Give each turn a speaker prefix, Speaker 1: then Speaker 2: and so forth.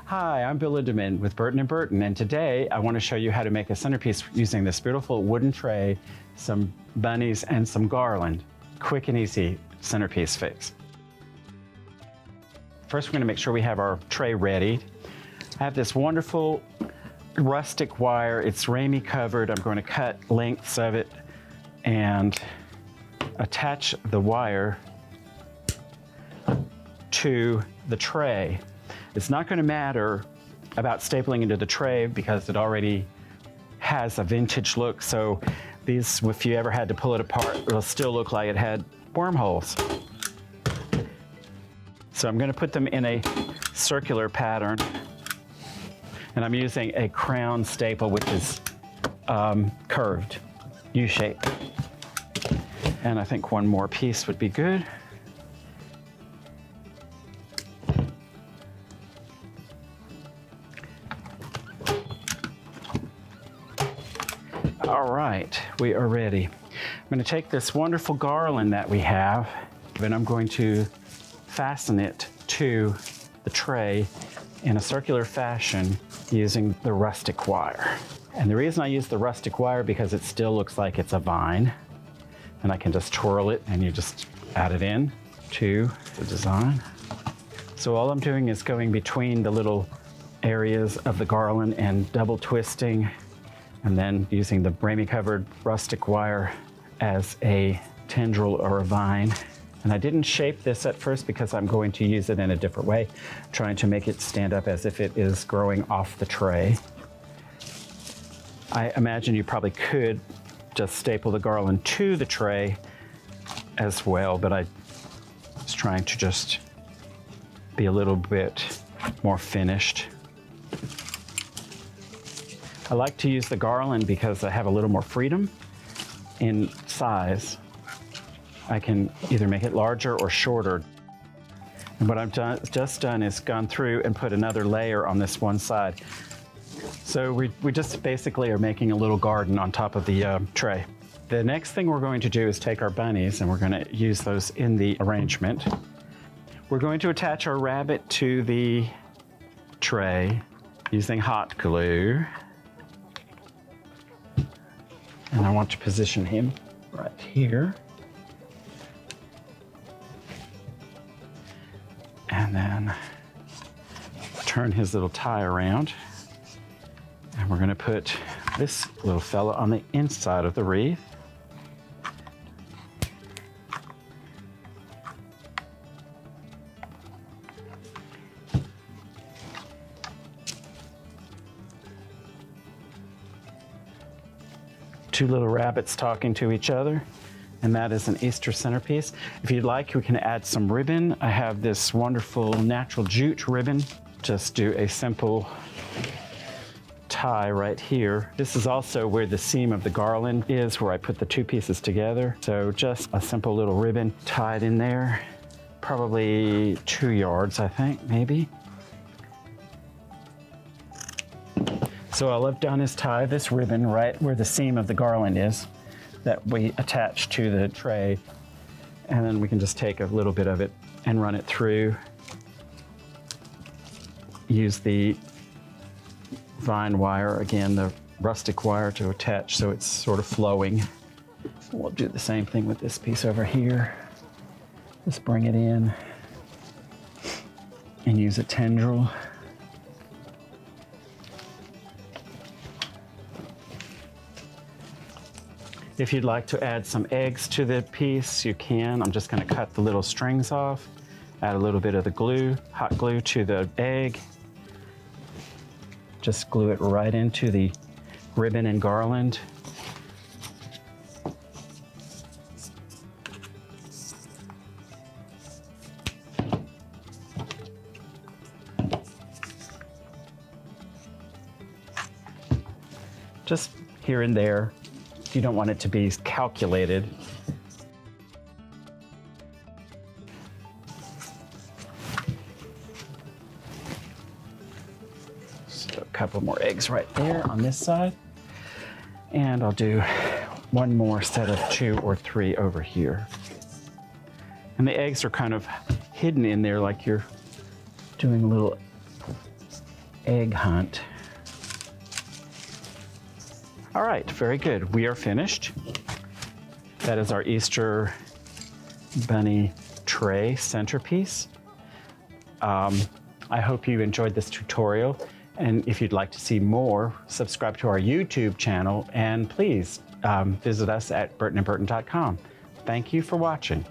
Speaker 1: Hi, I'm Bill Lindeman with Burton & Burton, and today I want to show you how to make a centerpiece using this beautiful wooden tray, some bunnies, and some garland. Quick and easy centerpiece fix. First, we're going to make sure we have our tray ready. I have this wonderful rustic wire. It's Ramie covered. I'm going to cut lengths of it and attach the wire to the tray. It's not going to matter about stapling into the tray because it already has a vintage look. So these, if you ever had to pull it apart, it'll still look like it had wormholes. So I'm going to put them in a circular pattern. And I'm using a crown staple, which is curved, U-shaped. And I think one more piece would be good. All right, we are ready. I'm going to take this wonderful garland that we have, and I'm going to fasten it to the tray in a circular fashion using the rustic wire. And the reason I use the rustic wire because it still looks like it's a vine, and I can just twirl it and you just add it in to the design. So all I'm doing is going between the little areas of the garland and double twisting, and then using the Ramie covered rustic wire as a tendril or a vine. And I didn't shape this at first because I'm going to use it in a different way, trying to make it stand up as if it is growing off the tray. I imagine you probably could just staple the garland to the tray as well, but I was trying to just be a little bit more finished. I like to use the garland because I have a little more freedom in size. I can either make it larger or shorter. And what I've just done is gone through and put another layer on this one side. So we just basically are making a little garden on top of the tray. The next thing we're going to do is take our bunnies, and we're going to use those in the arrangement. We're going to attach our rabbit to the tray using hot glue. And I want to position him right here. And then turn his little tie around. And we're going to put this little fella on the inside of the wreath. Two little rabbits talking to each other, and that is an Easter centerpiece. If you'd like, we can add some ribbon. I have this wonderful natural jute ribbon. Just do a simple tie right here. This is also where the seam of the garland is, where I put the two pieces together. So just a simple little ribbon tied in there, probably 2 yards, I think, maybe. So all I've done is tie this ribbon right where the seam of the garland is that we attach to the tray. And then we can just take a little bit of it and run it through. Use the vine wire, again, the rustic wire, to attach so it's sort of flowing. We'll do the same thing with this piece over here. Just bring it in and use a tendril. If you'd like to add some eggs to the piece, you can. I'm just going to cut the little strings off, add a little bit of the glue, hot glue to the egg. Just glue it right into the ribbon and garland. Just here and there. You don't want it to be calculated. So a couple more eggs right there on this side. And I'll do one more set of 2 or 3 over here. And the eggs are kind of hidden in there like you're doing a little egg hunt. All right, very good. We are finished. That is our Easter bunny tray centerpiece. I hope you enjoyed this tutorial, and if you'd like to see more, subscribe to our YouTube channel, and please visit us at burtonandburton.com. Thank you for watching.